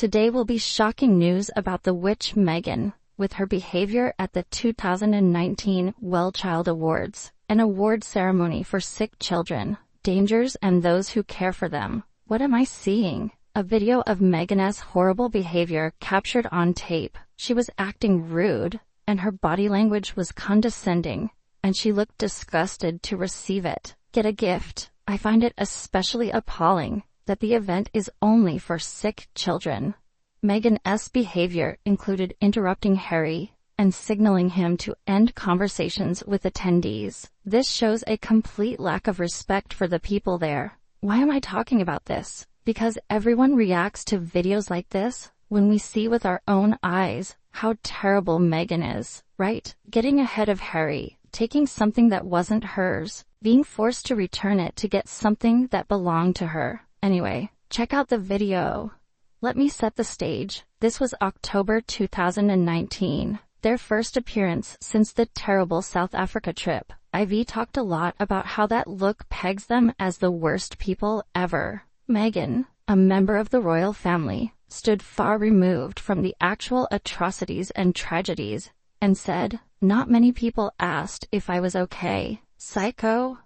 Today will be shocking news about the witch Meghan, with her behavior at the 2019 Well Child Awards, an award ceremony for sick children, dangers and those who care for them. What am I seeing? A video of Meghan's horrible behavior captured on tape. She was acting rude, and her body language was condescending, and she looked disgusted to receive it. Get a gift. I find it especially appalling that the event is only for sick children. Meghan's behavior included interrupting Harry and signaling him to end conversations with attendees. This shows a complete lack of respect for the people there. Why am I talking about this? Because everyone reacts to videos like this when we see with our own eyes how terrible Meghan is, right? Getting ahead of Harry, taking something that wasn't hers, being forced to return it to get something that belonged to her. Anyway, check out the video. Let me set the stage. This was October 2019, their first appearance since the terrible South Africa trip. Ivy talked a lot about how that look pegs them as the worst people ever. Meghan, a member of the royal family, stood far removed from the actual atrocities and tragedies, and said, "Not many people asked if I was okay." Psycho?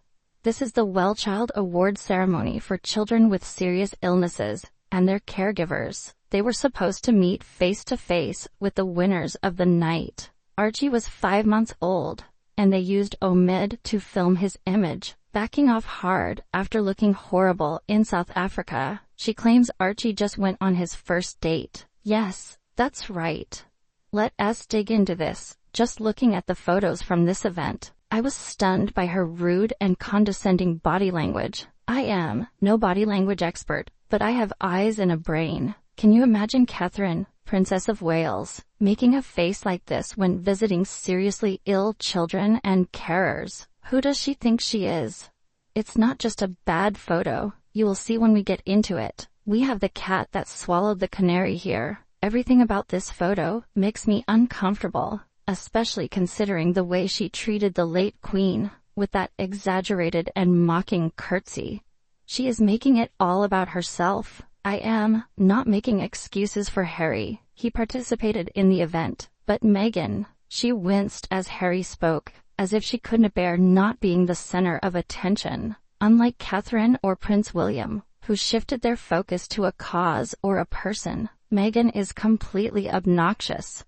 This is the Well Child Award ceremony for children with serious illnesses and their caregivers. They were supposed to meet face-to-face with the winners of the night. Archie was 5 months old, and they used Omid to film his image, backing off hard after looking horrible in South Africa. She claims Archie just went on his first date. Yes, that's right. Let us dig into this. Just looking at the photos from this event, I was stunned by her rude and condescending body language. I am no body language expert, but I have eyes and a brain. Can you imagine Catherine, Princess of Wales, making a face like this when visiting seriously ill children and carers? Who does she think she is? It's not just a bad photo. You will see when we get into it. We have the cat that swallowed the canary here. Everything about this photo makes me uncomfortable, especially considering the way she treated the late Queen, with that exaggerated and mocking curtsy. She is making it all about herself. I am not making excuses for Harry. He participated in the event, but Meghan, she winced as Harry spoke, as if she couldn't bear not being the center of attention. Unlike Catherine or Prince William, who shifted their focus to a cause or a person, Meghan is completely obnoxious.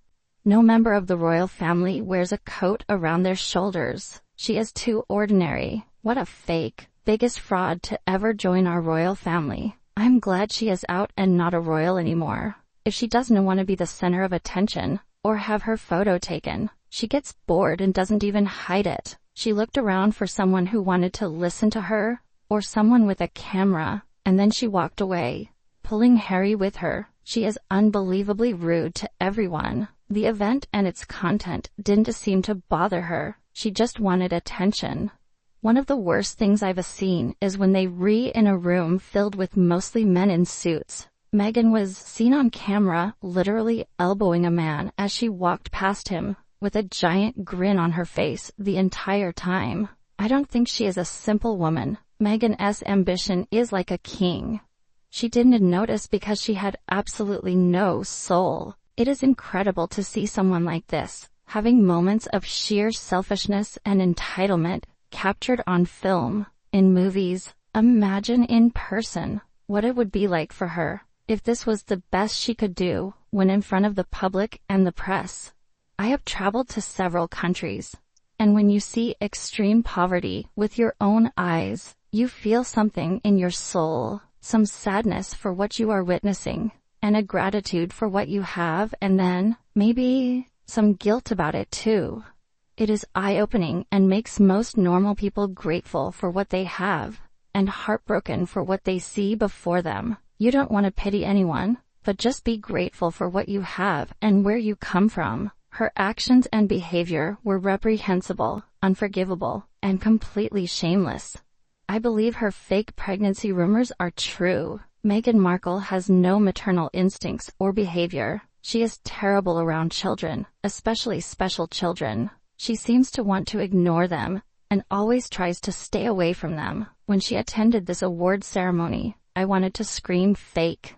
No member of the royal family wears a coat around their shoulders. She is too ordinary. What a fake, biggest fraud to ever join our royal family. I'm glad she is out and not a royal anymore. If she doesn't want to be the center of attention, or have her photo taken, she gets bored and doesn't even hide it. She looked around for someone who wanted to listen to her, or someone with a camera, and then she walked away, pulling Harry with her. She is unbelievably rude to everyone. The event and its content didn't seem to bother her. She just wanted attention. One of the worst things I've seen is when they in a room filled with mostly men in suits. Meghan was seen on camera literally elbowing a man as she walked past him, with a giant grin on her face the entire time. I don't think she is a simple woman. Meghan's ambition is like a king. She didn't notice because she had absolutely no soul. It is incredible to see someone like this, having moments of sheer selfishness and entitlement captured on film, in movies. Imagine in person what it would be like for her if this was the best she could do when in front of the public and the press. I have traveled to several countries, and when you see extreme poverty with your own eyes, you feel something in your soul, some sadness for what you are witnessing, and a gratitude for what you have, and then, maybe, some guilt about it too. It is eye-opening and makes most normal people grateful for what they have, and heartbroken for what they see before them. You don't want to pity anyone, but just be grateful for what you have and where you come from. Her actions and behavior were reprehensible, unforgivable, and completely shameless. I believe her fake pregnancy rumors are true. Meghan Markle has no maternal instincts or behavior. She is terrible around children, especially special children. She seems to want to ignore them, and always tries to stay away from them. When she attended this award ceremony, I wanted to scream fake.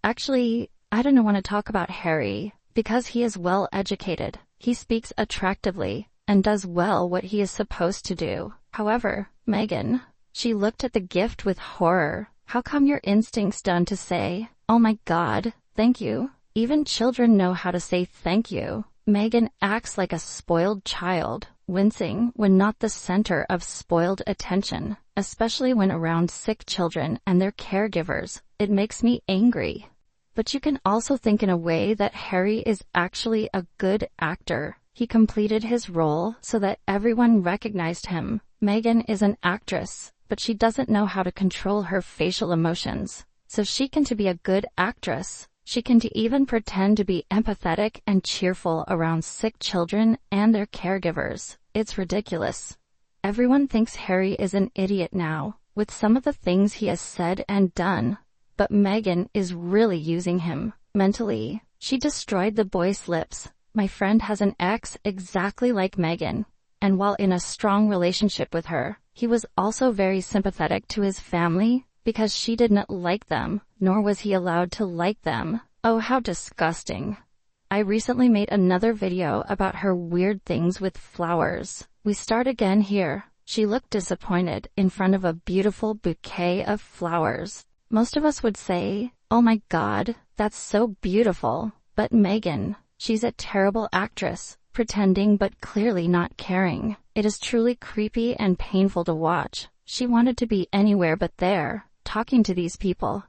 Actually, I don't want to talk about Harry, because he is well educated, he speaks attractively, and does well what he is supposed to do. However, Meghan, she looked at the gift with horror. How come your instincts done to say, "Oh my God, thank you"? Even children know how to say thank you. Meghan acts like a spoiled child, wincing when not the center of spoiled attention, especially when around sick children and their caregivers. It makes me angry. But you can also think in a way that Harry is actually a good actor. He completed his role so that everyone recognized him. Meghan is an actress, but she doesn't know how to control her facial emotions. So she can be a good actress. She can even pretend to be empathetic and cheerful around sick children and their caregivers. It's ridiculous. Everyone thinks Harry is an idiot now, with some of the things he has said and done. But Meghan is really using him mentally. She destroyed the boy's lips. My friend has an ex exactly like Meghan, and while in a strong relationship with her, he was also very sympathetic to his family because she did not like them, nor was he allowed to like them. Oh, how disgusting. I recently made another video about her weird things with flowers. We start again here. She looked disappointed in front of a beautiful bouquet of flowers. Most of us would say, "Oh my God, that's so beautiful." But Meghan, she's a terrible actress, pretending but clearly not caring. It is truly creepy and painful to watch. She wanted to be anywhere but there, talking to these people.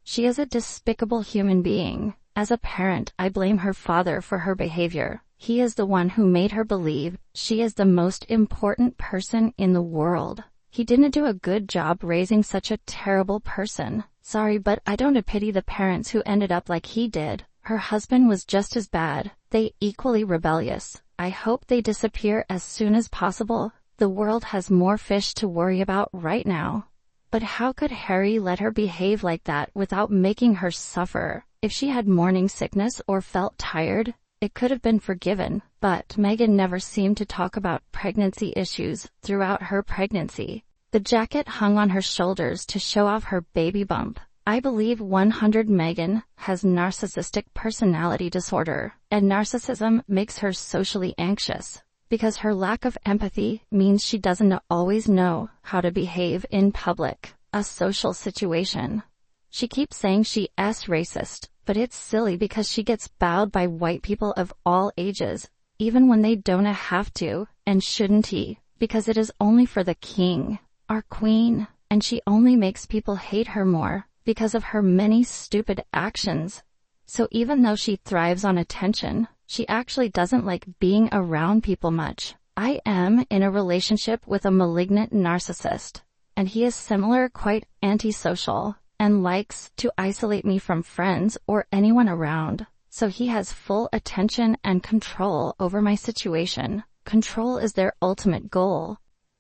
She is a despicable human being. As a parent, I blame her father for her behavior. He is the one who made her believe she is the most important person in the world. He didn't do a good job raising such a terrible person. Sorry, but I don't pity the parents who ended up like he did. Her husband was just as bad. They equally rebellious. I hope they disappear as soon as possible. The world has more fish to worry about right now. But how could Harry let her behave like that without making her suffer? If she had morning sickness or felt tired, it could have been forgiven. But Meghan never seemed to talk about pregnancy issues throughout her pregnancy. The jacket hung on her shoulders to show off her baby bump. I believe 100 Meghan has narcissistic personality disorder, and narcissism makes her socially anxious, because her lack of empathy means she doesn't always know how to behave in public, a social situation. She keeps saying she is racist, but it's silly because she gets bowed by white people of all ages, even when they don't have to, and shouldn't he, because it is only for the king, our queen, and she only makes people hate her more because of her many stupid actions. So even though she thrives on attention, she actually doesn't like being around people much. I am in a relationship with a malignant narcissist, and he is similar, quite antisocial, and likes to isolate me from friends or anyone around. So he has full attention and control over my situation. Control is their ultimate goal.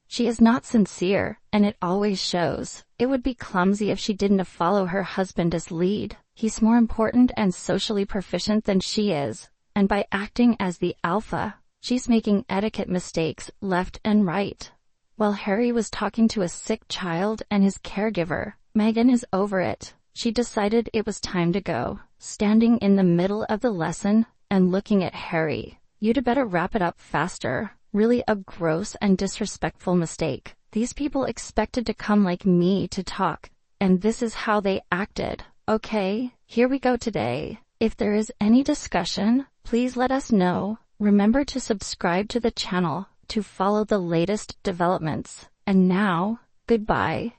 She is not sincere, and it always shows. It would be clumsy if she didn't follow her husband's lead. He's more important and socially proficient than she is, and by acting as the alpha, she's making etiquette mistakes left and right. While Harry was talking to a sick child and his caregiver, Meghan is over it. She decided it was time to go, standing in the middle of the lesson and looking at Harry. You'd better wrap it up faster. Really a gross and disrespectful mistake. These people expected to come like me to talk, and this is how they acted. Okay, here we go today. If there is any discussion, please let us know. Remember to subscribe to the channel to follow the latest developments. And now, goodbye.